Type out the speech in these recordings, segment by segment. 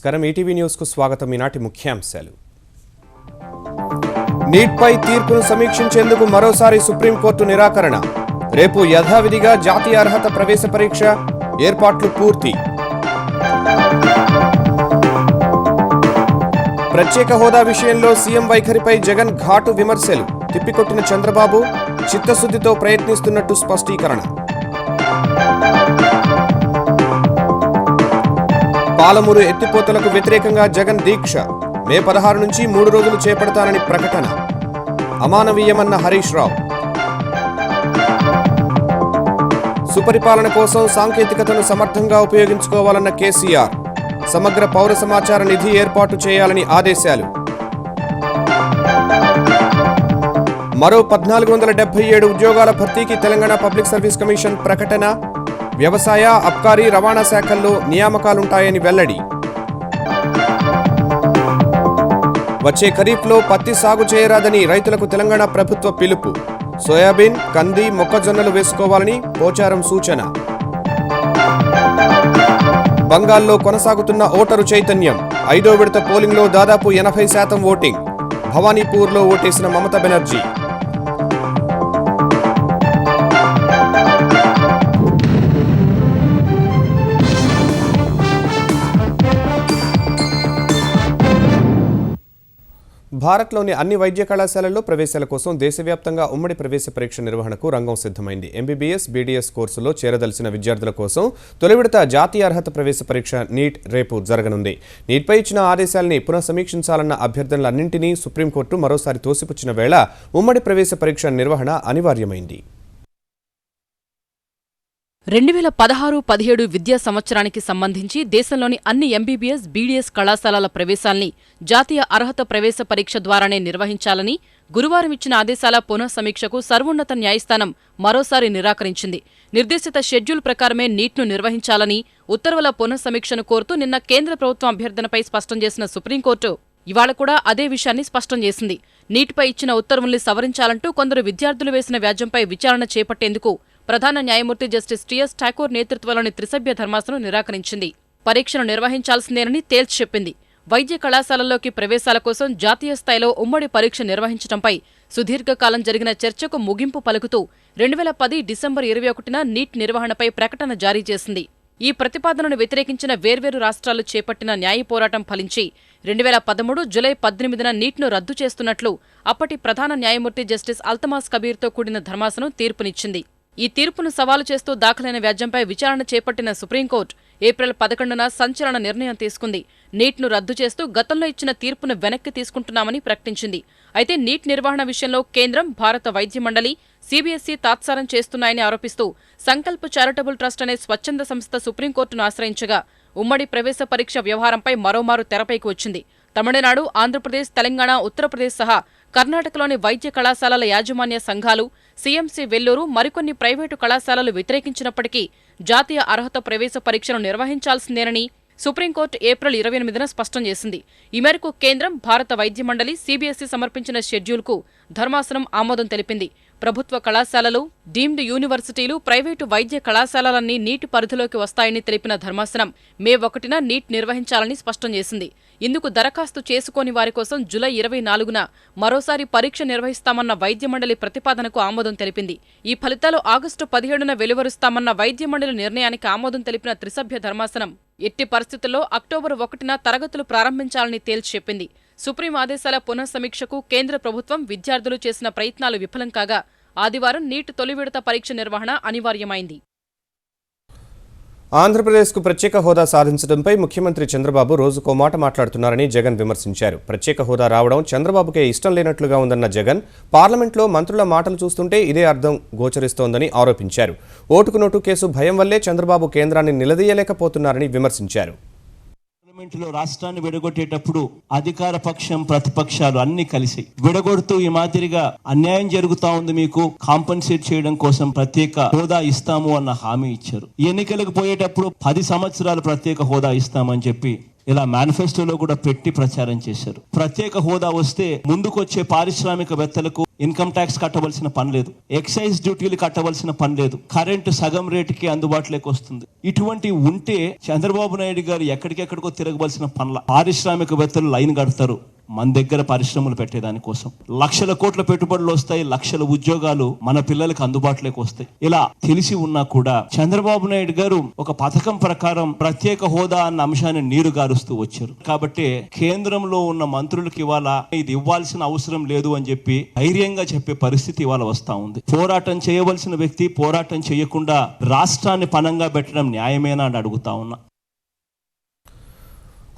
నమస్కారం ETV news కు స్వాగతం. ఈనాటి ముఖ్యాంశాలు. నీట్ పై తీర్పును సమీక్షించేందుకు మరోసారి సుప్రీంకోర్టు నిరాకరణ. రేపు యథావిధిగా జాతీయ అర్హత ప్రవేశ పరీక్ష, ఏర్పాట్లు పూర్తి. ప్రత్యేక హోదా విషయంలో సీఎం వైఖరిపై జగన్ ఘాటు విమర్శలు. తిప్పికొట్టిన చంద్రబాబు చిత్తశుద్ధితో ప్రయత్నిస్తున్నట్టు స్పష్టీకరణ. పాలమూరు ఎత్తిపోతలకు వ్యతిరేకంగా జగన్ దీక్ష. మే 16 నుంచి 3 రోజులు చేపడతానని ప్రకటన. అమానవీయమన్న హరీష్ రావు. సుపరిపాలన కోసం సాంకేతికతను సమర్థంగా ఉపయోగించుకోవాలన్న కేసీఆర్. సమగ్ర పౌర సమాచార నిధి ఏర్పాటు చేయాలని ఆదేశాలు. మరో 1477 ఉద్యోగాల భర్తీకి తెలంగాణ పబ్లిక్ సర్వీస్ కమిషన్ ప్రకటన. వ్యవసాయ, అబ్కారీ, రవాణా శాఖల్లో నియామకాలుంటాయని వెల్లడి. వచ్చే ఖరీఫ్లో పత్తి సాగు చేయరాదని రైతులకు తెలంగాణ ప్రభుత్వ పిలుపు. సోయాబీన్, కంది, మొక్కజొన్నలు వేసుకోవాలని పోచారం సూచన. బంగాల్లో కొనసాగుతున్న ఓటరు చైతన్యం. 5వ విడత పోలింగ్లో దాదాపు 80% ఓటింగ్. భవానీపూర్లో ఓటేసిన మమతా బెనర్జీ. భారత్లోని అన్ని వైద్య కళాశాలల్లో ప్రవేశాల కోసం దేశవ్యాప్తంగా ఉమ్మడి ప్రవేశ పరీక్ష నిర్వహణకు రంగం సిద్ధమైంది. ఎంబీబీఎస్, బీడీఎస్ కోర్సులో చేరదలిచిన విద్యార్థుల కోసం తొలి విడత జాతీయ అర్హత ప్రవేశ పరీక్ష నీట్ రేపు జరగనుంది. నీట్పై ఇచ్చిన ఆదేశాలని పునఃసమీక్షించాలన్న అభ్యర్థనలన్నింటినీ సుప్రీంకోర్టు మరోసారి తోసిపుచ్చిన వేళ ఉమ్మడి ప్రవేశ పరీక్ష నిర్వహణ అనివార్యమైంది. 2016-17 విద్యా సంవత్సరానికి సంబంధించి దేశంలోని అన్ని ఎంబీబీఎస్, బీడీఎస్ కళాశాలల ప్రవేశాల్ని జాతీయ అర్హత ప్రవేశ పరీక్ష ద్వారానే నిర్వహించాలని గురువారం ఇచ్చిన ఆదేశాల పునఃసమీక్షకు సర్వోన్నత న్యాయస్థానం మరోసారి నిరాకరించింది. నిర్దేశిత షెడ్యూల్ ప్రకారమే నీట్ను నిర్వహించాలని ఉత్తర్వుల పునఃసమీక్షను కోరుతూ నిన్న కేంద్ర ప్రభుత్వం అభ్యర్థనపై స్పష్టం చేసిన సుప్రీంకోర్టు ఇవాళ కూడా అదే విషయాన్ని స్పష్టం చేసింది. నీట్పై ఇచ్చిన ఉత్తర్వుల్ని సవరించాలంటూ కొందరు విద్యార్థులు వేసిన వ్యాజ్యంపై విచారణ చేపట్టేందుకు ప్రధాన న్యాయమూర్తి జస్టిస్ టీఎస్ ఠాకూర్ నేతృత్వంలోని త్రిసభ్య ధర్మాసనం నిరాకరించింది. పరీక్షను నిర్వహించాల్సిందేనని తేల్చి చెప్పింది. వైద్య కళాశాలల్లోకి ప్రవేశాల కోసం జాతీయ స్థాయిలో ఉమ్మడి పరీక్ష నిర్వహించడంపై సుదీర్ఘకాలం జరిగిన చర్చకు ముగింపు పలుకుతూ 2010 డిసెంబర్ 21న నీట్ నిర్వహణపై ప్రకటన జారీ చేసింది. ఈ ప్రతిపాదనను వ్యతిరేకించిన వేర్వేరు రాష్ట్రాలు చేపట్టిన న్యాయ పోరాటం ఫలించి 2013 జూలై 18న నీట్ను రద్దు చేస్తున్నట్లు అప్పటి ప్రధాన న్యాయమూర్తి జస్టిస్ అల్తమాస్ కబీర్తో కూడిన ధర్మాసనం తీర్పునిచ్చింది. ఈ తీర్పును సవాలు చేస్తూ దాఖలైన వ్యాజ్యంపై విచారణ చేపట్టిన సుప్రీంకోర్టు ఏప్రిల్ 11న సంచలన నిర్ణయం తీసుకుంది. నీట్ను రద్దు చేస్తూ గతంలో ఇచ్చిన తీర్పును వెనక్కి తీసుకుంటున్నామని ప్రకటించింది. అయితే నీట్ నిర్వహణ విషయంలో కేంద్రం, భారత వైద్య మండలి, సీబీఎస్ఈ తాత్సారం చేస్తున్నాయని ఆరోపిస్తూ సంకల్ప్ చారిటబుల్ ట్రస్ట్ అనే స్వచ్ఛంద సంస్థ సుప్రీంకోర్టును ఆశ్రయించగా ఉమ్మడి ప్రవేశ పరీక్ష వ్యవహారంపై మరోమారు తెరపైకి వచ్చింది. తమిళనాడు, ఆంధ్రప్రదేశ్, తెలంగాణ, ఉత్తరప్రదేశ్ సహా కర్ణాటకలోని వైద్య కళాశాలల యాజమాన్య సంఘాలు, సీఎంసీ వెల్లూరు, మరికొన్ని ప్రైవేటు కళాశాలలు వ్యతిరేకించినప్పటికీ జాతీయ అర్హత ప్రవేశ పరీక్షను నిర్వహించాల్సిందేనని సుప్రీంకోర్టు ఏప్రిల్ 28న స్పష్టం చేసింది. ఈ మేరకు కేంద్రం, భారత వైద్య మండలి, సీబీఎస్ఈ సమర్పించిన షెడ్యూల్కు ధర్మాసనం ఆమోదం తెలిపింది. ప్రభుత్వ కళాశాలలు, డీమ్డ్ యూనివర్సిటీలు, ప్రైవేటు వైద్య కళాశాలలన్నీ నీటి పరిధిలోకి వస్తాయని తెలిపిన ధర్మాసనం మే 1న నీట్ నిర్వహించాలని స్పష్టం చేసింది. ఇందుకు దరఖాస్తు చేసుకోని వారి కోసం జూలై 24న మరోసారి పరీక్ష నిర్వహిస్తామన్న వైద్య మండలి ప్రతిపాదనకు ఆమోదం తెలిపింది. ఈ ఫలితాలు ఆగస్టు 17న వెలువరుస్తామన్న వైద్య మండలి నిర్ణయానికి ఆమోదం తెలిపిన త్రిసభ్య ధర్మాసనం ఎట్టి పరిస్థితుల్లో అక్టోబర్ 1న తరగతులు ప్రారంభించాలని తేల్చి చెప్పింది. సుప్రీం ఆదేశాల పునఃసమీక్షకు కేంద్ర ప్రభుత్వం, విద్యార్థులు చేసిన ప్రయత్నాలు విఫలం కాగా ఆదివారం నీట్ తొలి విడత పరీక్ష నిర్వహణ అనివార్యమైంది. ఆంధ్రప్రదేశ్కు ప్రత్యేక హోదా సాధించడంపై ముఖ్యమంత్రి చంద్రబాబు రోజుకో మాట మాట్లాడుతున్నారని జగన్ విమర్శించారు. ప్రత్యేక హోదా రావడం చంద్రబాబుకే ఇష్టం లేనట్లుగా ఉందన్న జగన్ పార్లమెంట్లో మంత్రుల మాటలు చూస్తుంటే ఇదే అర్థం గోచరిస్తోందని ఆరోపించారు. ఓటుకు నోటు కేసు భయం వల్లే చంద్రబాబు కేంద్రాన్ని నిలదీయలేకపోతున్నారని విమర్శించారు. పార్లమెంటులో రాష్ట్రాన్ని విడగొట్టేటప్పుడు అధికార పక్షం, ప్రతిపక్షాలు అన్ని కలిసి విడగొడుతూ ఈ మాదిరిగా అన్యాయం జరుగుతా ఉంది, మీకు కాంపన్సేట్ చేయడం కోసం ప్రత్యేక హోదా ఇస్తాము అన్న హామీ ఇచ్చారు. ఎన్నికలకు పోయేటప్పుడు 10 సంవత్సరాలు ప్రత్యేక హోదా ఇస్తామని చెప్పి ఇలా మేనిఫెస్టోలో కూడా పెట్టి ప్రచారం చేశారు. ప్రత్యేక హోదా వస్తే ముందుకొచ్చే పారిశ్రామికవేత్తలకు ఇన్కమ్ ట్యాక్స్ కట్టవలసిన పని లేదు, ఎక్సైజ్ డ్యూటీలు కట్టవలసిన పని లేదు, కరెంటు సగం రేటుకి అందుబాటులోకి వస్తుంది. ఇటువంటి ఉంటే చంద్రబాబు నాయుడు గారు ఎక్కడికెక్కడికో తిరగవలసిన పనుల. పారిశ్రామికవేత్తలు లైన్ కడతారు మన దగ్గర పరిశ్రమలు పెట్టేదానికోసం. లక్షల కోట్ల పెట్టుబడులు వస్తాయి, లక్షల ఉద్యోగాలు మన పిల్లలకు అందుబాటులోకి వస్తాయి. ఇలా తెలిసి ఉన్నా కూడా చంద్రబాబు నాయుడు గారు ఒక పథకం ప్రకారం ప్రత్యేక హోదా అన్న అంశాన్ని నీరు గారుస్తూ వచ్చారు. కాబట్టి కేంద్రంలో ఉన్న మంత్రులకు ఇవాళ ఇది ఇవ్వాల్సిన అవసరం లేదు అని చెప్పి ధైర్యంగా చెప్పే పరిస్థితి ఇవాళ వస్తా ఉంది. పోరాటం చేయవలసిన వ్యక్తి పోరాటం చేయకుండా రాష్ట్రాన్ని పణంగా పెట్టడం న్యాయమేనా అని అడుగుతా ఉన్నా.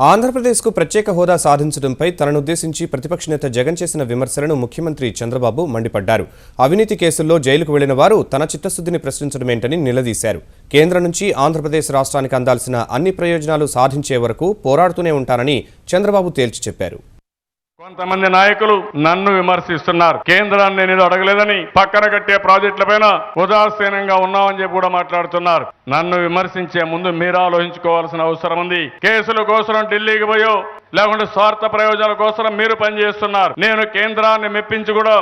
ఆంధ్రప్రదేశ్కు ప్రత్యేక హోదా సాధించడంపై తననుద్దేశించి ప్రతిపక్ష నేత జగన్ చేసిన విమర్శలను ముఖ్యమంత్రి చంద్రబాబు మండిపడ్డారు. అవినీతి కేసుల్లో జైలుకు వెళ్లిన వారు తన చిత్తశుద్ధిని ప్రశ్నించడమేంటని నిలదీశారు. కేంద్రం నుంచి ఆంధ్రప్రదేశ్ రాష్ట్రానికి అందాల్సిన అన్ని ప్రయోజనాలు సాధించే వరకు పోరాడుతూనే ఉంటానని చంద్రబాబు తేల్చి చెప్పారు. కొంతమంది నాయకులు నన్ను విమర్శిస్తున్నారు. కేంద్రాన్ని నేను అడగలేదని, పక్కన కట్టే ప్రాజెక్టులపైన ఉదాసీనంగా ఉన్నామని చెప్పి కూడా మాట్లాడుతున్నారు. నన్ను విమర్శించే ముందు మీరు ఆలోచించుకోవాల్సిన అవసరం ఉంది. కేసుల కోసం ఢిల్లీకి పోయో లేకుంటే స్వార్థ ప్రయోజనాల కోసం మీరు పనిచేస్తున్నారు. నేను కేంద్రాన్ని మెప్పించి కూడా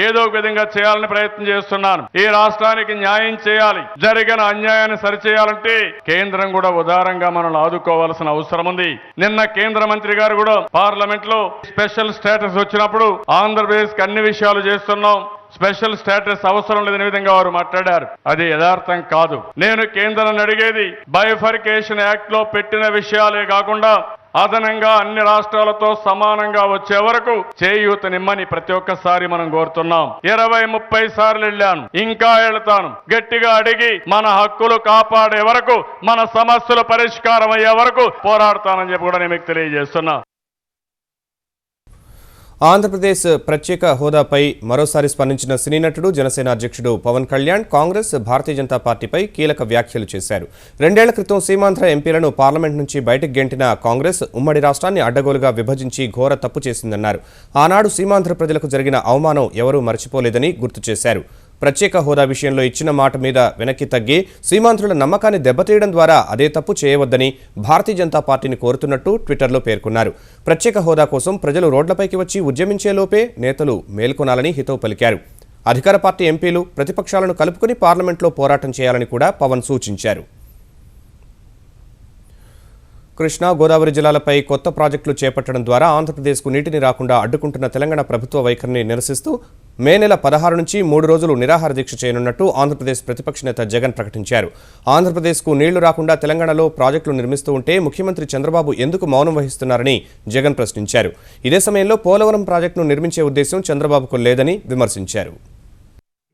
ఏదో ఒక విధంగా చేయాలని ప్రయత్నం చేస్తున్నాను. ఈ రాష్ట్రానికి న్యాయం చేయాలి. జరిగిన అన్యాయాన్ని సరిచేయాలంటే కేంద్రం కూడా ఉదారంగా మనల్ని ఆదుకోవాల్సిన అవసరం ఉంది. నిన్న కేంద్ర మంత్రి గారు కూడా పార్లమెంట్ లో స్పెషల్ స్టేటస్ వచ్చినప్పుడు ఆంధ్రప్రదేశ్ కి అన్ని విషయాలు చేస్తున్నాం, స్పెషల్ స్టేటస్ అవసరం లేదనే విధంగా వారు మాట్లాడారు. అది యథార్థం కాదు. నేను కేంద్రాన్ని అడిగేది బైఫర్కేషన్ యాక్ట్ లో పెట్టిన విషయాలే కాకుండా అదనంగా అన్ని రాష్ట్రాలతో సమానంగా వచ్చే వరకు చేయూతనిమ్మని ప్రతి ఒక్కసారి మనం కోరుతున్నాం. 20-30 సార్లు వెళ్ళాను, ఇంకా వెళ్తాను. గట్టిగా అడిగి మన హక్కులు కాపాడే వరకు, మన సమస్యలు పరిష్కారం అయ్యే వరకు పోరాడతానని చెప్పి కూడా నేను మీకు తెలియజేస్తున్నా. ఆంధ్రప్రదేశ్ ప్రత్యేక హోదాపై మరోసారి స్పందించిన సినీ నటుడు జనసేన అధ్యక్షుడు పవన్ కళ్యాణ్ కాంగ్రెస్, భారతీయ జనతా పార్టీపై కీలక వ్యాఖ్యలు చేశారు. 2 ఏళ్ల క్రితం సీమాంధ్ర ఎంపీలను పార్లమెంట్ నుంచి బయటకు గెంటిన కాంగ్రెస్ ఉమ్మడి రాష్ట్రాన్ని అడ్డగోలుగా విభజించి ఘోర తప్పు చేసిందన్నారు. ఆనాడు సీమాంధ్ర ప్రజలకు జరిగిన అవమానం ఎవరూ మర్చిపోలేదని గుర్తు చేశారు. ప్రత్యేక హోదా విషయంలో ఇచ్చిన మాట మీద వెనక్కి తగ్గి సీమాంధ్రుల నమ్మకాన్ని దెబ్బతీయడం ద్వారా అదే తప్పు చేయవద్దని భారతీయ జనతా పార్టీని కోరుతున్నట్టు ట్విట్టర్లో పేర్కొన్నారు. ప్రత్యేక హోదా కోసం ప్రజలు రోడ్లపైకి వచ్చి ఉద్యమించేలోపే నేతలు మేల్కొనాలని హితవు పలికారు. అధికార పార్టీ ఎంపీలు ప్రతిపక్షాలను కలుపుకుని పార్లమెంట్లో పోరాటం చేయాలని కూడా పవన్ సూచించారు. కృష్ణా, గోదావరి జిల్లాలపై కొత్త ప్రాజెక్టులు చేపట్టడం ద్వారా ఆంధ్రప్రదేశ్కు నీటిని రాకుండా అడ్డుకుంటున్న తెలంగాణ ప్రభుత్వ వైఖరిని నిరసిస్తూ మే నెల 16 నుంచి 3 రోజులు నిరాహార దీక్ష చేయనున్నట్టు ఆంధ్రప్రదేశ్ ప్రతిపక్ష నేత జగన్ ప్రకటించారు. ఆంధ్రప్రదేశ్కు నీళ్లు రాకుండా తెలంగాణలో ప్రాజెక్టులు నిర్మిస్తూ ఉంటే ముఖ్యమంత్రి చంద్రబాబు ఎందుకు మౌనం వహిస్తున్నారని జగన్ ప్రశ్నించారు. ఇదే సమయంలో పోలవరం ప్రాజెక్టును నిర్మించే ఉద్దేశం చంద్రబాబుకు లేదని విమర్శించారు.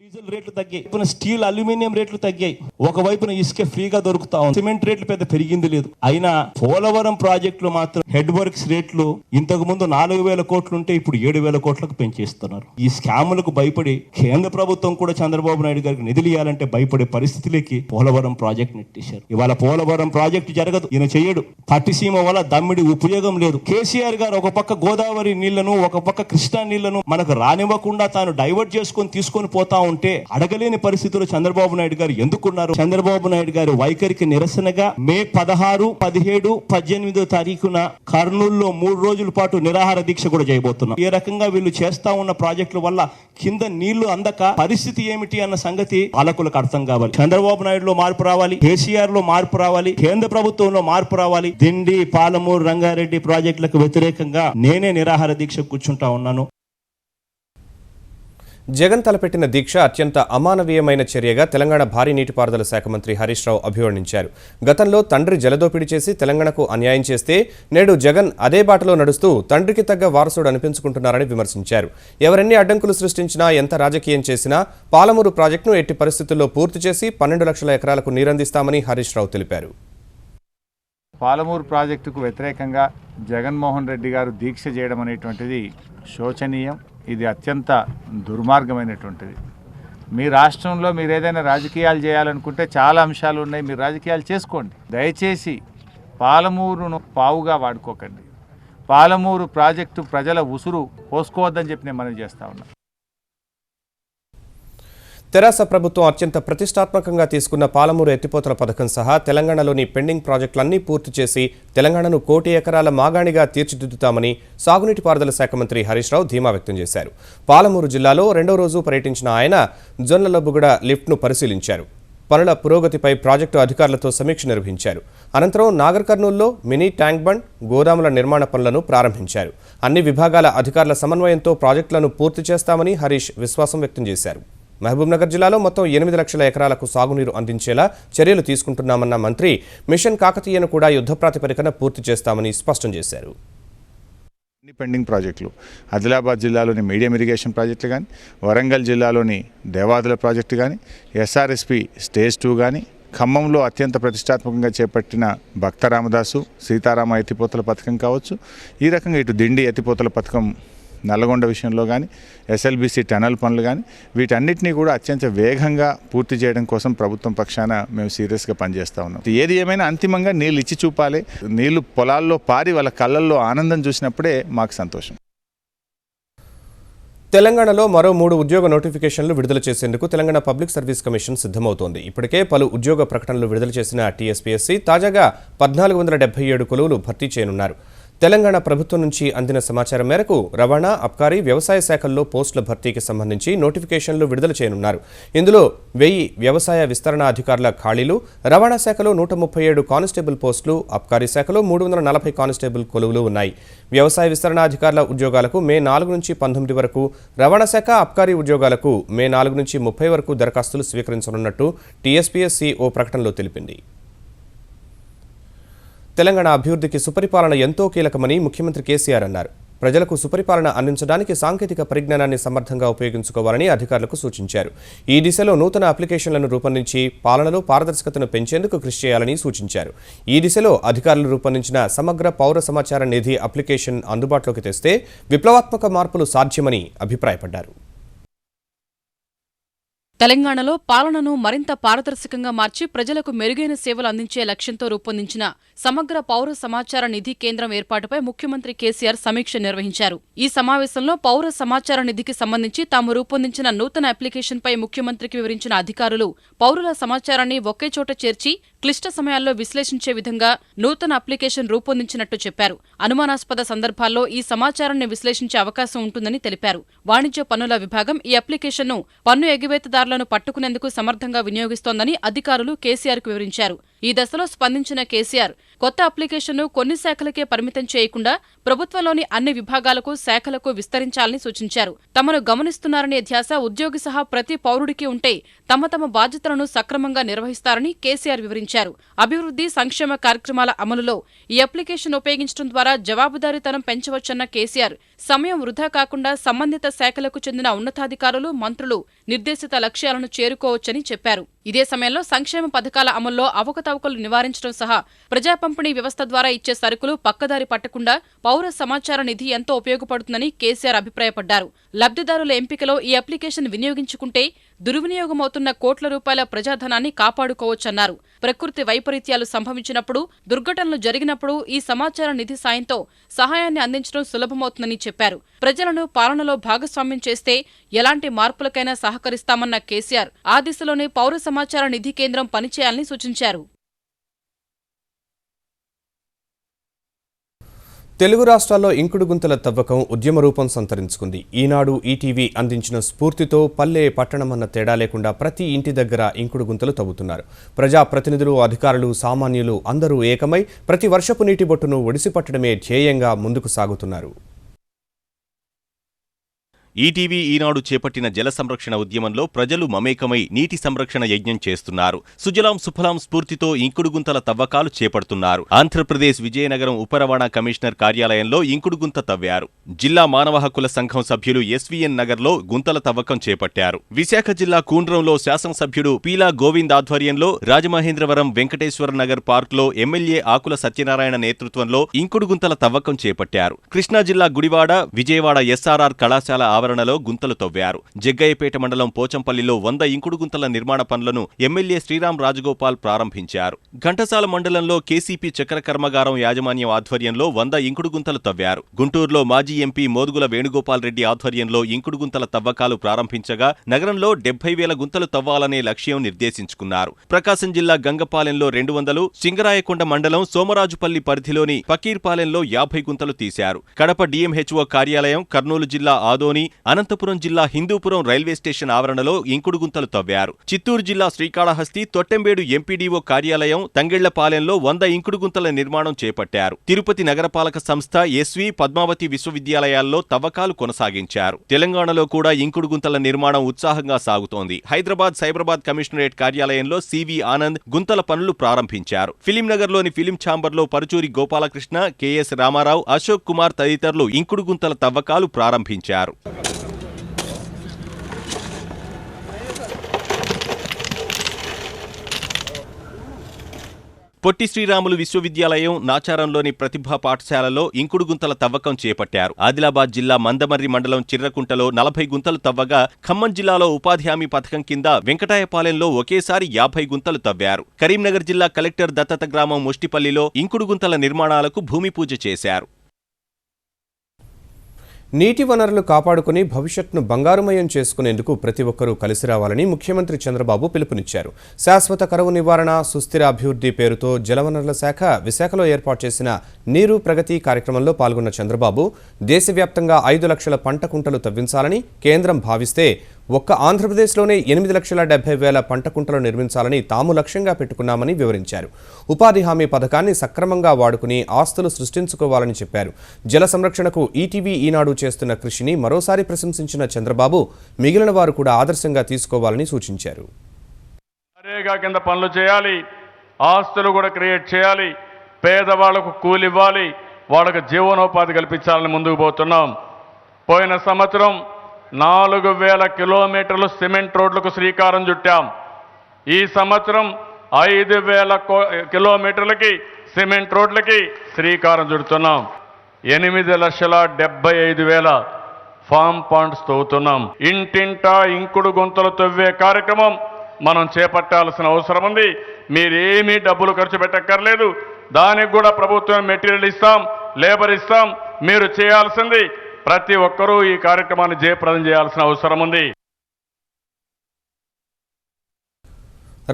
డీజిల్ రేట్లు తగ్గాయి, స్టీల్ అల్యూమినియం రేట్లు తగ్గాయి, ఒకవైపున ఇసుక ఫ్రీగా దొరుకుతా ఉంది, సిమెంట్ రేట్లు పెద్ద పెరిగింది లేదు. అయినా పోలవరం ప్రాజెక్టులు మాత్రం హెడ్ వర్క్స్ రేట్లు ఇంతకు ముందు 4,000 కోట్లు ఉంటే ఇప్పుడు 7,000 కోట్లకు పెంచేస్తున్నారు. ఈ స్కాములకు భయపడి కేంద్ర ప్రభుత్వం కూడా చంద్రబాబు నాయుడు గారికి నిధులు ఇవ్వాలంటే భయపడే పరిస్థితిలోకి పోలవరం ప్రాజెక్ట్ నెట్టేశారు. ఇవాళ పోలవరం ప్రాజెక్టు జరగదు, ఈయన చేయడు. పట్టిసీమ వల్ల దమ్మిడి ఉపయోగం లేదు. కేసీఆర్ గారు ఒక పక్క గోదావరి నీళ్లను, ఒక పక్క కృష్ణా నీళ్లను మనకు రానివ్వకుండా తాను డైవర్ట్ చేసుకొని తీసుకొని పోతా ఉంటే అడగలేని పరిస్థితుల్లో చంద్రబాబు నాయుడు గారు ఎందుకున్నారు? చంద్రబాబు నాయుడు గారు వైఖరికి నిరసనగా మే 16, 17, 18 తారీఖున కర్నూలులో 3 రోజుల పాటు నిరాహార దీక్ష కూడా చేయబోతున్నాం. ఏ రకంగా వీళ్ళు చేస్తా ఉన్న ప్రాజెక్టుల వల్ల కింద నీళ్లు అందక పరిస్థితి ఏమిటి అన్న సంగతి పాలకులకు అర్థం కావాలి. చంద్రబాబు నాయుడులో మార్పు రావాలి, కేసీఆర్ లో మార్పు రావాలి, కేంద్ర ప్రభుత్వంలో మార్పు రావాలి. దిండి, పాలమూరు, రంగారెడ్డి ప్రాజెక్టులకు వ్యతిరేకంగా నేనే నిరాహార దీక్ష కూర్చుంటా ఉన్నాను. జగన్ తలపెట్టిన దీక్ష అత్యంత అమానవీయమైన చర్యగా తెలంగాణ భారీ నీటిపారుదల శాఖ మంత్రి హరీష్ రావు అభివర్ణించారు. గతంలో తండ్రి జలదోపిడీ చేసి తెలంగాణకు అన్యాయం చేస్తే నేడు జగన్ అదే బాటలో నడుస్తూ తండ్రికి తగ్గ వారసుడు అనిపించుకుంటున్నారని విమర్శించారు. ఎవరెన్ని అడ్డంకులు సృష్టించినా, ఎంత రాజకీయం చేసినా పాలమూరు ప్రాజెక్టును ఎట్టి పరిస్థితుల్లో పూర్తి చేసి 12 లక్షల ఎకరాలకు నీరందిస్తామని హరీష్ రావు తెలిపారు. పాలమూరు ప్రాజెక్టుకు వ్యతిరేకంగా జగన్మోహన్ రెడ్డి గారు దీక్ష చేయడం అనేటువంటిది శోచనీయం. ఇది అత్యంత దుర్మార్గమైనటువంటిది. మీ రాష్ట్రంలో మీరు ఏదైనా రాజకీయాలు చేయాలనుకుంటే చాలా అంశాలు ఉన్నాయి, మీరు రాజకీయాలు చేసుకోండి. దయచేసి పాలమూరును పావుగా వాడుకోకండి. పాలమూరు ప్రాజెక్టు ప్రజల ఉసురు పోసుకోవద్దని చెప్పి నేను మనవి చేస్తా ఉన్నాను. తెరాస ప్రభుత్వం అత్యంత ప్రతిష్టాత్మకంగా తీసుకున్న పాలమూరు ఎత్తిపోతల పథకం సహా తెలంగాణలోని పెండింగ్ ప్రాజెక్టులన్నీ పూర్తి చేసి తెలంగాణను 1 కోటి ఎకరాల మాగాణిగా తీర్చిదిద్దుతామని సాగునీటి పారుదల శాఖ మంత్రి హరీష్ రావు ధీమా వ్యక్తం చేశారు. పాలమూరు జిల్లాలో 2వ రోజు పర్యటించిన ఆయన జొన్నలబుగడ లిఫ్ట్ను పరిశీలించారు. పనుల పురోగతిపై ప్రాజెక్టు అధికారులతో సమీక్ష నిర్వహించారు. అనంతరం నాగర్ కర్నూల్లో మినీ ట్యాంక్ బండ్, గోదాముల నిర్మాణ పనులను ప్రారంభించారు. అన్ని విభాగాల అధికారుల సమన్వయంతో ప్రాజెక్టులను పూర్తి చేస్తామని హరీష్ విశ్వాసం వ్యక్తం చేశారు. మహబూబ్నగర్ జిల్లాలో మొత్తం 8 లక్షల ఎకరాలకు సాగునీరు అందించేలా చర్యలు తీసుకుంటున్నామన్న మంత్రి మిషన్ కాకతీయను కూడా యుద్ధ ప్రాతిపదికన పూర్తి చేస్తామని స్పష్టం చేశారు. పెండింగ్ ప్రాజెక్టులు ఆదిలాబాద్ జిల్లాలోని మీడియం ఇరిగేషన్ ప్రాజెక్టులు కానీ, వరంగల్ జిల్లాలోని దేవాదుల ప్రాజెక్టు కానీ, ఎస్ఆర్ఎస్పి స్టేజ్ 2 కానీ, ఖమ్మంలో అత్యంత ప్రతిష్టాత్మకంగా చేపట్టిన భక్త రామదాసు సీతారామ ఎత్తిపోతల పథకం కావచ్చు, ఈ రకంగా ఇటు దిండి ఎత్తిపోతల పథకం నల్లగొండ విషయంలో కానీ, ఎస్ఎల్బీసీ టనల్ పనులు కానీ, వీటన్నిటినీ కూడా అత్యంత వేగంగా పూర్తి చేయడం కోసం ప్రభుత్వం పక్షాన మేము సీరియస్గా పనిచేస్తూ ఉన్నాం. ఏది ఏమైనా అంతిమంగా నీళ్ళు ఇచ్చి చూపాలి. నీళ్లు పొలాల్లో పారి వాళ్ళ కళ్ళల్లో ఆనందం చూసినప్పుడే మాకు సంతోషం. తెలంగాణలో మరో 3 ఉద్యోగ నోటిఫికేషన్లు విడుదల చేసేందుకు తెలంగాణ పబ్లిక్ సర్వీస్ కమిషన్ సిద్ధమవుతోంది. ఇప్పటికే పలు ఉద్యోగ ప్రకటనలు విడుదల చేసిన టీఎస్పీఎస్సీ తాజాగా 1477 కొలువులు భర్తీ చేయనున్నారు. తెలంగాణ ప్రభుత్వం నుంచి అందిన సమాచారం మేరకు రవాణా, అబ్కారీ, వ్యవసాయ శాఖల్లో పోస్టుల భర్తీకి సంబంధించి నోటిఫికేషన్లు విడుదల చేయనున్నారు. ఇందులో 1000 వ్యవసాయ విస్తరణ అధికారుల ఖాళీలు, రవాణా శాఖలో 137 కానిస్టేబుల్ పోస్టులు, అబ్కారీ శాఖలో 340 కానిస్టేబుల్ కొలువులు ఉన్నాయి. వ్యవసాయ విస్తరణ అధికారుల ఉద్యోగాలకు మే 4 నుంచి 19 వరకు, రవాణా శాఖ, అబ్కారీ ఉద్యోగాలకు మే 4 నుంచి 30 వరకు దరఖాస్తులు స్వీకరించనున్నట్టు టీఎస్పీఎస్సీ ఓ ప్రకటనలో తెలిపింది. తెలంగాణ అభివృద్ధికి సుపరిపాలన ఎంతో కీలకమని ముఖ్యమంత్రి కేసీఆర్ అన్నారు. ప్రజలకు సుపరిపాలన అందించడానికి సాంకేతిక పరిజ్ఞానాన్ని సమర్థంగా ఉపయోగించుకోవాలని అధికారులకు సూచించారు. ఈ దిశలో నూతన అప్లికేషన్లను రూపొందించి పాలనలో పారదర్శకతను పెంచేందుకు కృషి చేయాలని సూచించారు. ఈ దిశలో అధికారులు రూపొందించిన సమగ్ర పౌర సమాచార నిధి అప్లికేషన్ అందుబాటులోకి తెస్తే విప్లవాత్మక మార్పులు సాధ్యమని అభిప్రాయపడ్డారు. తెలంగాణలో పాలనను మరింత పారదర్శకంగా మార్చి ప్రజలకు మెరుగైన సేవలు అందించే లక్ష్యంతో రూపొందించిన సమగ్ర పౌర సమాచార నిధి కేంద్రం ఏర్పాటుపై ముఖ్యమంత్రి కేసీఆర్ సమీక్ష నిర్వహించారు. ఈ సమావేశంలో పౌర సమాచార నిధికి సంబంధించి తాము రూపొందించిన నూతన అప్లికేషన్పై ముఖ్యమంత్రికి వివరించిన అధికారులు పౌరుల సమాచారాన్ని ఒకే చోట చేర్చి క్లిష్ట సమయాల్లో విశ్లేషించే విధంగా నూతన అప్లికేషన్ రూపొందించినట్టు చెప్పారు. అనుమానాస్పద సందర్భాల్లో ఈ సమాచారాన్ని విశ్లేషించే అవకాశం ఉంటుందని తెలిపారు. వాణిజ్య పన్నుల విభాగం ఈ అప్లికేషన్ను పన్ను ఎగవేతదారులను పట్టుకునేందుకు సమర్థంగా వినియోగిస్తోందని అధికారులు కేసీఆర్కు వివరించారు. ఈ దశలో స్పందించిన కేసీఆర్ కొత్త అప్లికేషన్ను కొన్ని శాఖలకే పరిమితం చేయకుండా ప్రభుత్వంలోని అన్ని విభాగాలకు, శాఖలకు విస్తరించాలని సూచించారు. తమను గమనిస్తున్నారనే ధ్యాస ఉద్యోగి సహా ప్రతి పౌరుడికి ఉంటే తమ బాధ్యతలను సక్రమంగా నిర్వహిస్తారని కేసీఆర్ వివరించారు. అభివృద్ధి, సంక్షేమ కార్యక్రమాల అమలులో ఈ అప్లికేషన్ ఉపయోగించడం ద్వారా జవాబుదారీతనం పెంచవచ్చన్న కేసీఆర్ సమయం వృధా కాకుండా సంబంధిత శాఖలకు చెందిన ఉన్నతాధికారులు, మంత్రులు నిర్దేశిత లక్ష్యాలను చేరుకోవచ్చని చెప్పారు. ఇదే సమయంలో సంక్షేమ పథకాల అమల్లో అవకతవకలు నివారించడం సహా ప్రజా పంపిణీ వ్యవస్థ ద్వారా ఇచ్చే సరుకులు పక్కదారి పట్టకుండా పౌర సమాచార నిధి ఎంతో ఉపయోగపడుతుందని కేసీఆర్ అభిప్రాయపడ్డారు. లబ్ధిదారుల ఎంపికలో ఈ అప్లికేషన్ వినియోగించుకుంటే దుర్వినియోగమవుతున్న కోట్ల రూపాయల ప్రజాధనాన్ని కాపాడుకోవచ్చన్నారు. ప్రకృతి వైపరీత్యాలు సంభవించినప్పుడు, దుర్ఘటనలు జరిగినప్పుడు ఈ సమాచార నిధి సాయంతో సహాయాన్ని అందించడం సులభమవుతుందని చెప్పారు. ప్రజలను పాలనలో భాగస్వామ్యం చేస్తే ఎలాంటి మార్పులకైనా సహకరిస్తామన్న కేసీఆర్ ఆ దిశలోనే పౌర సమాచార నిధి కేంద్రం పనిచేయాలని సూచించారు. తెలుగు రాష్ట్రాల్లో ఇంకుడు గుంతల తవ్వకం ఉద్యమ రూపం సంతరించుకుంది. ఈనాడు, ఈటీవీ అందించిన స్ఫూర్తితో పల్లె, పట్టణమన్న తేడా లేకుండా ప్రతి ఇంటి దగ్గర ఇంకుడు గుంతలు తవ్వుతున్నారు. ప్రజాప్రతినిధులు, అధికారులు, సామాన్యులు అందరూ ఏకమై ప్రతి వర్షపు నీటి బొట్టును ఒడిసిపట్టడమే ధ్యేయంగా ముందుకు సాగుతున్నారు. ఈటీవీ ఈనాడు చేపట్టిన జల సంరక్షణ ఉద్యమంలో ప్రజలు మమేకమై నీటి సంరక్షణ యజ్ఞం చేస్తున్నారు. సుజలాం సుఫలాం స్ఫూర్తితో ఇంకుడు గుంతల తవ్వకాలు చేపడుతున్నారు. ఆంధ్రప్రదేశ్ విజయనగరం ఉప రవాణా కమిషనర్ కార్యాలయంలో ఇంకుడు గుంత తవ్వారు. జిల్లా మానవ హక్కుల సంఘం సభ్యులు ఎస్వీఎన్ నగర్లో గుంతల తవ్వకం చేపట్టారు. విశాఖ జిల్లా కూండ్రంలో శాసనసభ్యుడు పీలా గోవింద్ ఆధ్వర్యంలో రాజమహేంద్రవరం వెంకటేశ్వర నగర్ పార్క్లో ఎమ్మెల్యే ఆకుల సత్యనారాయణ నేతృత్వంలో ఇంకుడు గుంతల తవ్వకం చేపట్టారు. కృష్ణా జిల్లా గుడివాడ, విజయవాడ ఎస్ఆర్ఆర్ కళాశాల ఆవరణ ఆవరణలో గుంతలు తవ్వారు. జగ్గయ్యపేట మండలం పోచంపల్లిలో 100 ఇంకుడు గుంతల నిర్మాణ పనులను ఎమ్మెల్యే శ్రీరామ్ రాజగోపాల్ ప్రారంభించారు. ఘంటసాల మండలంలో కేసీపీ చక్కెర కర్మాగారం యాజమాన్యం ఆధ్వర్యంలో 100 ఇంకుడు గుంతలు తవ్వారు. గుంటూరులో మాజీ ఎంపీ మోదుగుల వేణుగోపాల్ రెడ్డి ఆధ్వర్యంలో ఇంకుడు గుంతల తవ్వకాలు ప్రారంభించగా నగరంలో 70,000 గుంతలు తవ్వాలనే లక్ష్యం నిర్దేశించుకున్నారు. ప్రకాశం జిల్లా గంగపాలెంలో 200, సింగరాయకొండ మండలం సోమరాజుపల్లి పరిధిలోని పకీర్పాలెంలో 50 గుంతలు తీశారు. కడప డిఎంహెచ్ఓ కార్యాలయం, కర్నూలు జిల్లా ఆదోని, అనంతపురం జిల్లా హిందూపురం రైల్వే స్టేషన్ ఆవరణలో ఇంకుడు గుంతలు తవ్వారు. చిత్తూరు జిల్లా శ్రీకాళహస్తి, తొట్టెంబేడు ఎంపీడీఓ కార్యాలయం, తంగెళ్లపాలెంలో 100 ఇంకుడు గుంతల నిర్మాణం చేపట్టారు. తిరుపతి నగరపాలక సంస్థ, ఎస్వి, పద్మావతి విశ్వవిద్యాలయాల్లో తవ్వకాలు కొనసాగించారు. తెలంగాణలో కూడా ఇంకుడు గుంతల నిర్మాణం ఉత్సాహంగా సాగుతోంది. హైదరాబాద్ సైబరాబాద్ కమిషనరేట్ కార్యాలయంలో సివి ఆనంద్ గుంతల పనులు ప్రారంభించారు. ఫిలింనగర్లోని ఫిలిం ఛాంబర్లో పరుచూరి గోపాలకృష్ణ, కెఎస్ రామారావు, అశోక్ కుమార్ తదితరులు ఇంకుడు గుంతల తవ్వకాలు ప్రారంభించారు. పొట్టి శ్రీరాములు విశ్వవిద్యాలయం నాచారంలోని ప్రతిభా పాఠశాలలో ఇంకుడు గుంతల తవ్వకం చేపట్టారు. ఆదిలాబాద్ జిల్లా మందమర్రి మండలం చిర్రకుంటలో 40 గుంతలు తవ్వగా, ఖమ్మం జిల్లాలో ఉపాధి హామీ పథకం కింద వెంకటాయపాలెంలో ఒకేసారి 50 గుంతలు తవ్వారు. కరీంనగర్ జిల్లా కలెక్టర్ దత్తత గ్రామం ముష్టిపల్లిలో ఇంకుడు గుంతల నిర్మాణాలకు భూమి పూజ చేశారు. నీటి వనరులు కాపాడుకుని భవిష్యత్తును బంగారుమయం చేసుకునేందుకు ప్రతి ఒక్కరూ కలిసి రావాలని ముఖ్యమంత్రి చంద్రబాబు పిలుపునిచ్చారు. శాశ్వత కరువు నివారణ, సుస్థిర అభివృద్ధి పేరుతో జలవనరుల శాఖ విశాఖలో ఏర్పాటు చేసిన నీరు ప్రగతి కార్యక్రమంలో పాల్గొన్న చంద్రబాబు దేశవ్యాప్తంగా 5 లక్షల పంట కుంటలు తవ్వించాలని కేంద్రం భావిస్తే ఒక్క ఆంధ్రప్రదేశ్లోనే 8,70,000 పంట కుంటలు నిర్మించాలని తాము లక్ష్యంగా పెట్టుకున్నామని వివరించారు. ఉపాధి హామీ పథకాన్ని సక్రమంగా వాడుకుని ఆస్తులు సృష్టించుకోవాలని చెప్పారు. జల సంరక్షణకు ఈటీవీ ఈనాడు చేస్తున్న కృషిని మరోసారి ప్రశంసించిన చంద్రబాబు మిగిలిన వారు కూడా ఆదర్శంగా తీసుకోవాలని సూచించారు. నరేగా కింద పనులు చేయాలి, ఆస్తులు కూడా క్రియేట్ చేయాలి, పేదవాళ్లకు కూలివ్వాలి, వాళ్ళకు జీవనోపాధి కల్పించాలని ముందుకు పోతున్నాం. పోయిన సంవత్సరం 4,000 కిలోమీటర్లు సిమెంట్ రోడ్లకు శ్రీకారం చుట్టాం. ఈ సంవత్సరం 5,000 కిలోమీటర్లకి సిమెంట్ రోడ్లకి శ్రీకారం చుడుతున్నాం. 8,75,000 ఫామ్ పాండ్స్ తవ్వుతున్నాం. ఇంటింటా ఇంకుడు గుంతలు తవ్వే కార్యక్రమం మనం చేపట్టాల్సిన అవసరం ఉంది. మీరేమీ డబ్బులు ఖర్చు పెట్టక్కర్లేదు. దానికి కూడా ప్రభుత్వం మెటీరియల్ ఇస్తాం, లేబర్ ఇస్తాం. మీరు చేయాల్సింది ప్రతి ఒక్కరూ ఈ కార్యక్రమాన్ని జయప్రదం చేయాల్సిన అవసరం ఉంది.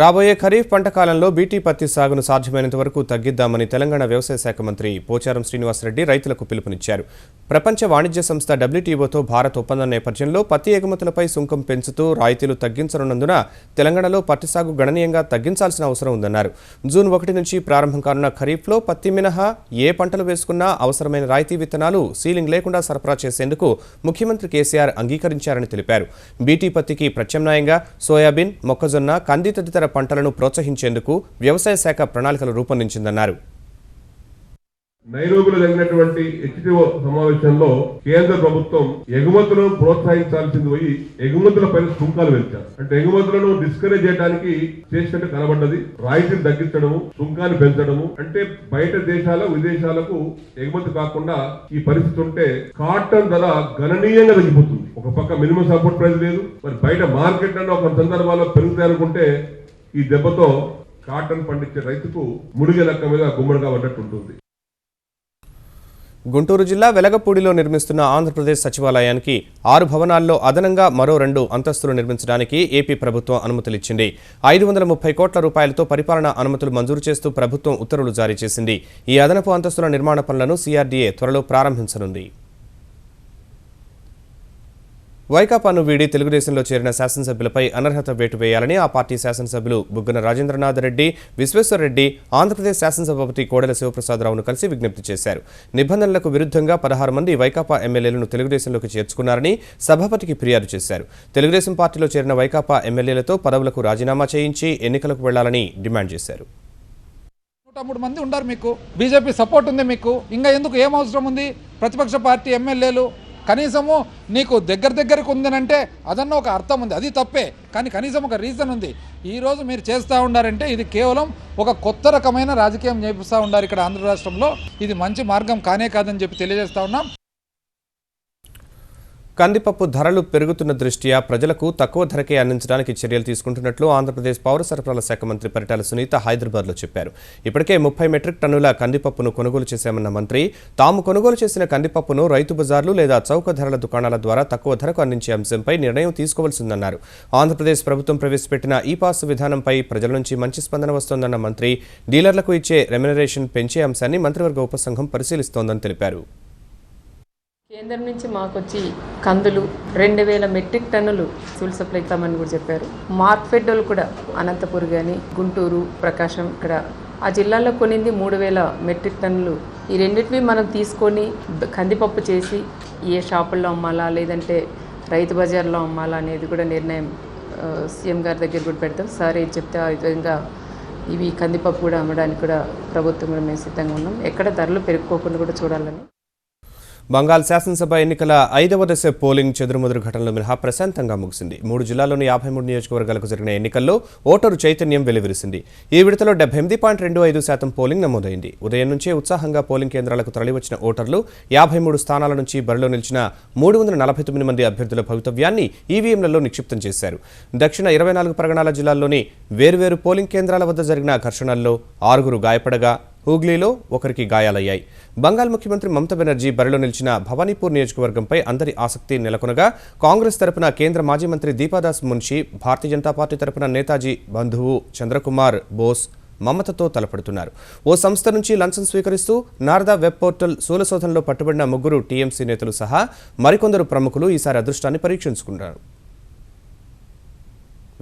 రాబోయే ఖరీఫ్ పంట కాలంలో బీటీ పత్తి సాగును సాధ్యమైనంత వరకు తగ్గిద్దామని తెలంగాణ వ్యవసాయ శాఖ మంత్రి పోచారం శ్రీనివాసరెడ్డి రైతులకు పిలుపునిచ్చారు. ప్రపంచ వాణిజ్య సంస్థ WTOతో భారత్ ఒప్పందం నేపథ్యంలో పత్తి ఎగుమతులపై సుంకం పెంచుతూ రాయితీలు తగ్గించనున్నందున తెలంగాణలో పత్తి సాగు గణనీయంగా తగ్గించాల్సిన అవసరం ఉందన్నారు. జూన్ 1 నుంచి ప్రారంభం కానున్న ఖరీఫ్లో పత్తి మినహా ఏ పంటలు వేసుకున్నా అవసరమైన రాయితీ విత్తనాలు సీలింగ్ లేకుండా సరఫరా చేసేందుకు ముఖ్యమంత్రి కేసీఆర్ అంగీకరించారని తెలిపారు. బీటీ పత్తికి ప్రత్యామ్నాయంగా సోయాబీన్, మొక్కజొన్న, కంది తదితర పంటలను ప్రోత్సహించేందుకు వ్యవసాయ శాఖ ప్రణాళికలు రూపొందించిందన్నారు. నైరోబిలో జరిగినటువంటి HTO సమావేశంలో కేంద్ర ప్రభుత్వం ఎగుమతులను ప్రోత్సహించాల్సింది పోయి ఎగుమతుల పైన సుంకాలు పెంచారు. అంటే ఎగుమతులను డిస్కరేజ్ చేయడానికి చేసినట్టు కనబడ్డది. రాయితీలు తగ్గించడము, సుంకాన్ని పెంచడము, అంటే బయట విదేశాలకు ఎగుమతి కాకుండా ఈ పరిస్థితి ఉంటే కాటన్ ధర గణనీయంగా తగ్గిపోతుంది. ఒక పక్క మినిమం సపోర్ట్ ప్రైస్ లేదు, మరి బయట మార్కెట్ అన్న ఒక సందర్భాల్లో పెరుగుతాయి అనుకుంటే ఈ దెబ్బతో కాటన్ పండించే రైతుకు ముడిగ లెక్క మీద గుమ్మడిగా పడ్డట్టు ఉంటుంది. గుంటూరు జిల్లా వెలగపూడిలో నిర్మిస్తున్న ఆంధ్రప్రదేశ్ సచివాలయానికి 6 భవనాల్లో అదనంగా మరో 2 అంతస్తులు నిర్మించడానికి ఏపీ ప్రభుత్వం అనుమతులిచ్చింది. 530 కోట్ల రూపాయలతో పరిపాలనా అనుమతులు మంజూరు చేస్తూ ప్రభుత్వం ఉత్తర్వులు జారీ చేసింది. ఈ అదనపు అంతస్తుల నిర్మాణ పనులను CRDA త్వరలో ప్రారంభించనుంది. వైకాపాను వీడి తెలుగుదేశంలో చేరిన శాసనసభ్యులపై అనర్హత వేటు వేయాలని ఆ పార్టీ శాసనసభ్యులు బుగ్గన రాజేంద్రనాథ్ రెడ్డి, విశ్వేశ్వరరెడ్డి ఆంధ్రప్రదేశ్ శాసనసభాపతి కోడెల శివప్రసాదరావును కలిసి విజ్ఞప్తి చేశారు. నిబంధనలకు విరుద్ధంగా 16 మంది వైకాపా ఎమ్మెల్యేలను తెలుగుదేశంలోకి చేర్చుకున్నారని సభాపతికి ఫిర్యాదు చేశారు. తెలుగుదేశం పార్టీలో చేరిన వైకాపా ఎమ్మెల్యేలతో పదవులకు రాజీనామా చేయించి ఎన్నికలకు వెళ్లాలని డిమాండ్ చేశారు. 103 మంది ఉన్నారు, మీకు బీజేపీ సపోర్ట్ ఉంది, మీకు ఇంకా ఎందుకు ఏం అవసరం ఉంది? ప్రతిపక్ష పార్టీ ఎమ్మెల్యేలు కనీసము నీకు దగ్గరకు ఉందనంటే అదన్న ఒక అర్థం ఉంది, అది తప్పే, కానీ కనీసం ఒక రీజన్ ఉంది. ఈరోజు మీరు చేస్తూ ఉన్నారంటే ఇది కేవలం ఒక కొత్త రకమైన రాజకీయం చేపిస్తూ ఉన్నారు ఇక్కడ ఆంధ్ర రాష్ట్రంలో. ఇది మంచి మార్గం కానే కాదని చెప్పి తెలియజేస్తా ఉన్నాం. కందిపప్పు ధరలు పెరుగుతున్న దృష్ట్యా ప్రజలకు తక్కువ ధరకే అందించడానికి చర్యలు తీసుకుంటున్నట్లు ఆంధ్రప్రదేశ్ పౌర సరఫరాల శాఖ మంత్రి పరిటాల సునీత హైదరాబాద్లో చెప్పారు. ఇప్పటికే 30 మెట్రిక్ టన్నుల కందిపప్పును కొనుగోలు చేశామన్న మంత్రి తాము కొనుగోలు చేసిన కందిపప్పును రైతు బజార్లు లేదా చౌక ధరల దుకాణాల ద్వారా తక్కువ ధరకు అందించే అంశంపై నిర్ణయం తీసుకోవాల్సిందన్నారు. ఆంధ్రప్రదేశ్ ప్రభుత్వం ప్రవేశపెట్టిన ఈ పాస్ విధానంపై ప్రజల నుంచి మంచి స్పందన వస్తోందన్న మంత్రి డీలర్లకు ఇచ్చే రెమ్యునరేషన్ పెంచే అంశాన్ని మంత్రివర్గ ఉపసంఘం పరిశీలిస్తోందని తెలిపారు. కేంద్రం నుంచి మాకొచ్చి కందులు 2000 మెట్రిక్ టన్నులు సివిల్ సప్లై ఇస్తామని కూడా చెప్పారు. మార్కెట్ వాళ్ళు కూడా అనంతపూర్ కానీ గుంటూరు ప్రకాశం ఇక్కడ ఆ జిల్లాలో కొనింది 3000 మెట్రిక్ టన్నులు. ఈ రెండింటిని మనం తీసుకొని కందిపప్పు చేసి ఏ షాపుల్లో అమ్మాలా లేదంటే రైతు బజార్లో అమ్మాలా అనేది కూడా నిర్ణయం సీఎం గారి దగ్గర కూడా పెడతాం. సార్ ఏది చెప్తే ఆ విధంగా ఇవి కందిపప్పు కూడా అమ్మడానికి కూడా ప్రభుత్వం కూడా మేము సిద్ధంగా ఉన్నాం. ఎక్కడ ధరలు పెరుగుకోకుండా కూడా చూడాలని. బంగాల్ శాసనసభ ఎన్నికల 5వ దశ పోలింగ్ చెదురుమదురు ఘటనలు మినహా ప్రశాంతంగా ముగిసింది. 3 జిల్లాల్లోని 53 నియోజకవర్గాలకు జరిగిన ఎన్నికల్లో ఓటరు చైతన్యం వెలువరిసింది. ఈ విడతలో 78.25% పోలింగ్ నమోదైంది. ఉదయం నుంచే ఉత్సాహంగా పోలింగ్ కేంద్రాలకు తరలివచ్చిన ఓటర్లు 53 స్థానాల నుంచి బరిలో నిలిచిన 349 మంది అభ్యర్థుల భవితవ్యాన్ని ఈవీఎంలలో నిక్షిప్తం చేశారు. దక్షిణ 24 పరగణాల జిల్లాల్లోని వేర్వేరు పోలింగ్ కేంద్రాల వద్ద జరిగిన ఘర్షణల్లో 6 గాయపడగా హూగ్లీలో ఒకరికి గాయాలయ్యాయి. బంగాల్ ముఖ్యమంత్రి మమతా బెనర్జీ బరిలో నిలిచిన భవానీపూర్ నియోజకవర్గంపై అందరి ఆసక్తి నెలకొనగా కాంగ్రెస్ తరపున కేంద్ర మాజీ మంత్రి దీపాదాస్ మున్షి, భారతీయ జనతా పార్టీ తరపున నేతాజీ బంధువు చంద్రకుమార్ బోస్ మమతతో తలపడుతున్నారు. ఓ సంస్థ నుంచి లంచం స్వీకరిస్తూ నారదా వెబ్ పోర్టల్ సూలశోధనలో పట్టుబడిన 3 టీఎంసీ నేతలు సహా మరికొందరు ప్రముఖులు ఈసారి అదృష్టాన్ని పరీక్షించుకున్నారు.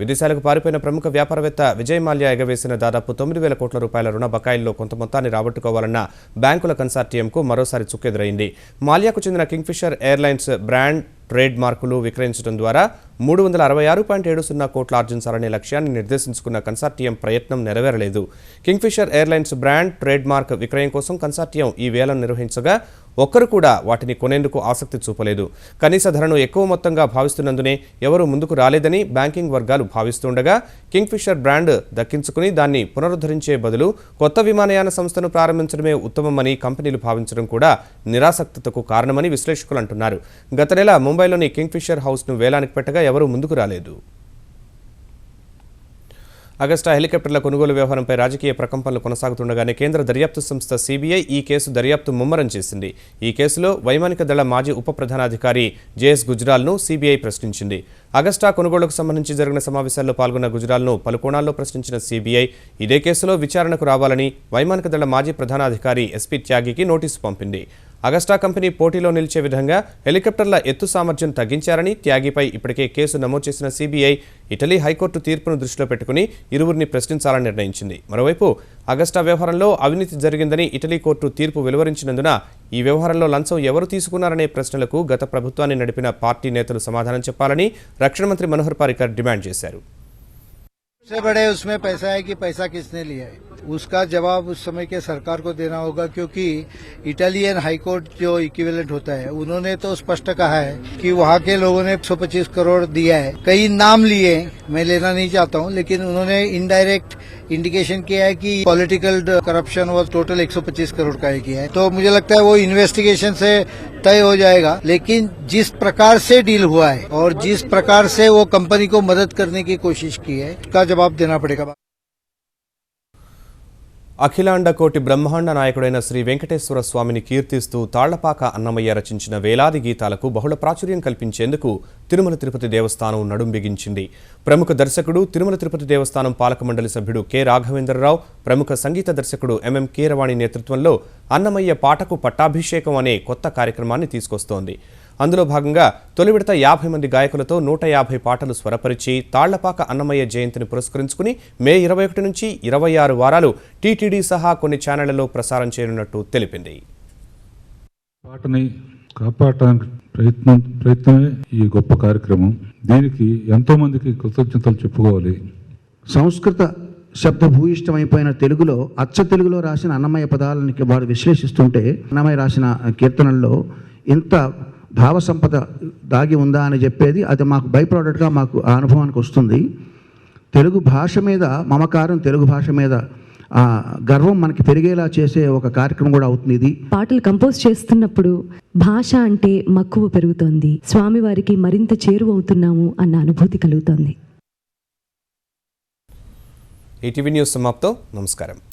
విదేశాలకు పారిపోయిన ప్రముఖ వ్యాపారవేత్త విజయ్ మాల్యా ఎగవేసిన దాదాపు 9,000 కోట్ల రూపాయల రుణ బకాయిల్లో కొంత మొత్తాన్ని రాబట్టుకోవాలన్న బ్యాంకుల కన్సార్టియంకు మరోసారి చుక్కెదురైంది. మాల్యాకు చెందిన కింగ్ఫిషర్ ఎయిర్లైన్స్ బ్రాండ్ ట్రేడ్ మార్కులు విక్రయించడం ద్వారా 366.70 కోట్లు ఆర్జించాలనే లక్ష్యాన్ని నిర్దేశించుకున్న కన్సార్టియం ప్రయత్నం నెరవేరలేదు. Kingfisher Airlines brand trademark విక్రయం కోసం కన్సార్టియం ఈ వేలం నిర్వహించగా ఒక్కరు కూడా వాటిని కొనేందుకు ఆసక్తి చూపలేదు. కనీస ధరను ఎక్కువ మొత్తంగా భావిస్తున్నందునే ఎవరూ ముందుకు రాలేదని బ్యాంకింగ్ వర్గాలు భావిస్తుండగా కింగ్ఫిషర్ బ్రాండ్ దక్కించుకుని దాన్ని పునరుద్ధరించే బదులు కొత్త విమానయాన సంస్థను ప్రారంభించడమే ఉత్తమమని కంపెనీలు భావించడం కూడా నిరాసక్తతకు కారణమని విశ్లేషకులు అంటున్నారు. గత నెల ముంబైలోని కింగ్ఫిషర్ హౌస్ను వేలానికి పెట్టగా ఎవరూ ముందుకు రాలేదు. అగస్టా హెలికాప్టర్ల కొనుగోలు వ్యవహారంపై రాజకీయ ప్రకంపనలు కొనసాగుతుండగానే కేంద్ర దర్యాప్తు సంస్థ సిబిఐ ఈ కేసు దర్యాప్తు ముమ్మరం చేసింది. ఈ కేసులో వైమానిక దళ మాజీ ఉప ప్రధానాధికారి జేఎస్ గుజ్రాల్ను సిబిఐ ప్రశ్నించింది. అగస్టా కొనుగోలుకు సంబంధించి జరిగిన సమావేశాల్లో పాల్గొన్న గుజ్రాల్ను పలు కోణాల్లో ప్రశ్నించిన సిబిఐ ఇదే కేసులో విచారణకు రావాలని వైమానిక దళ మాజీ ప్రధానాధికారి ఎస్పీ త్యాగికి నోటీసు పంపింది. అగస్టా కంపెనీ పోటీలో నిలిచే విధంగా హెలికాప్టర్ల ఎత్తు సామర్థ్యం తగ్గించారని త్యాగిపై ఇప్పటికే కేసు నమోదు చేసిన సిబిఐ ఇటలీ హైకోర్టు తీర్పును దృష్టిలో పెట్టుకుని ఇరువురిని ప్రశ్నించాలని నిర్ణయించింది. మరోవైపు అగస్టా వ్యవహారంలో అవినీతి జరిగిందని ఇటలీ కోర్టు తీర్పు వెలువరించినందున ఈ వ్యవహారంలో లంచం ఎవరు తీసుకున్నారనే ప్రశ్నలకు గత ప్రభుత్వాన్ని నడిపిన పార్టీ నేతలు సమాధానం చెప్పాలని రక్షణ మంత్రి మనోహర్ పారికర్ డిమాండ్ చేశారు. सबसे बड़े उसमें पैसा है कि पैसा किसने लिया है, उसका जवाब उस समय के सरकार को देना होगा, क्योंकि इटालियन हाईकोर्ट जो इक्विवेलेंट होता है उन्होंने तो स्पष्ट कहा है कि वहाँ के लोगों ने 125 करोड़ दिया है. कई नाम लिए, मैं लेना नहीं चाहता हूँ, लेकिन उन्होंने इनडायरेक्ट इंडिकेशन किया है कि पॉलिटिकल करप्शन और टोटल 125 करोड़ का ही किया है. तो मुझे लगता है वो इन्वेस्टिगेशन से तय हो जाएगा. लेकिन जिस प्रकार से डील हुआ है और जिस प्रकार से वो कंपनी को मदद करने की कोशिश की है उसका जवाब देना पड़ेगा. అఖిలాండ కోటి బ్రహ్మాండ నాయకుడైన శ్రీ వెంకటేశ్వర స్వామిని కీర్తిస్తూ తాళ్లపాక అన్నమయ్య రచించిన వేలాది గీతాలకు బహుళ ప్రాచుర్యం కల్పించేందుకు తిరుమల తిరుపతి దేవస్థానం నడుం బిగించింది. ప్రముఖ దర్శకుడు తిరుమల తిరుపతి దేవస్థానం పాలక మండలి సభ్యుడు కె రాఘవేంద్రరావు, ప్రముఖ సంగీత దర్శకుడు ఎంఎం కీరవాణి నేతృత్వంలో అన్నమయ్య పాటకు పట్టాభిషేకం అనే కొత్త కార్యక్రమాన్ని తీసుకొస్తోంది. అందులో భాగంగా తొలి విడత 50 మంది గాయకులతో 150 పాటలు స్వరపరిచి తాళ్లపాక అన్నమయ్య జయంతిని పురస్కరించుకుని మే 21 నుంచి 26 వారాలు టీటీడీ సహా కొన్ని ఛానళ్లలో ప్రసారం చేయనున్నట్టు తెలిపింది. పాటని కాపాడటానికి ప్రయత్నమే ఈ గొప్ప కార్యక్రమం. దీనికి ఎంతో మందికి కృతజ్ఞతలు చెప్పుకోవాలి. సంస్కృత శబ్దభూయిష్టమైపోయిన తెలుగులో అచ్చ తెలుగులో రాసిన అన్నమయ్య పదాలని వారు విశ్లేషిస్తుంటే అన్నమయ్య రాసిన కీర్తనల్లో ఇంత భావ సంపద దాగి ఉందా అని చెప్పేది అది మాకు బై ప్రోడక్ట్గా మాకు ఆ అనుభవానికి వస్తుంది. తెలుగు భాష మీద మమకారం, తెలుగు భాష మీద గర్వం మనకి పెరిగేలా చేసే ఒక కార్యక్రమం కూడా అవుతుంది ఇది. పాటలు కంపోజ్ చేస్తున్నప్పుడు భాష అంటే మక్కువ పెరుగుతోంది, స్వామివారికి మరింత చేరువవుతున్నాము అన్న అనుభూతి కలుగుతోంది. ఈటీవీ న్యూస్ సమాప్తం. నమస్కారం.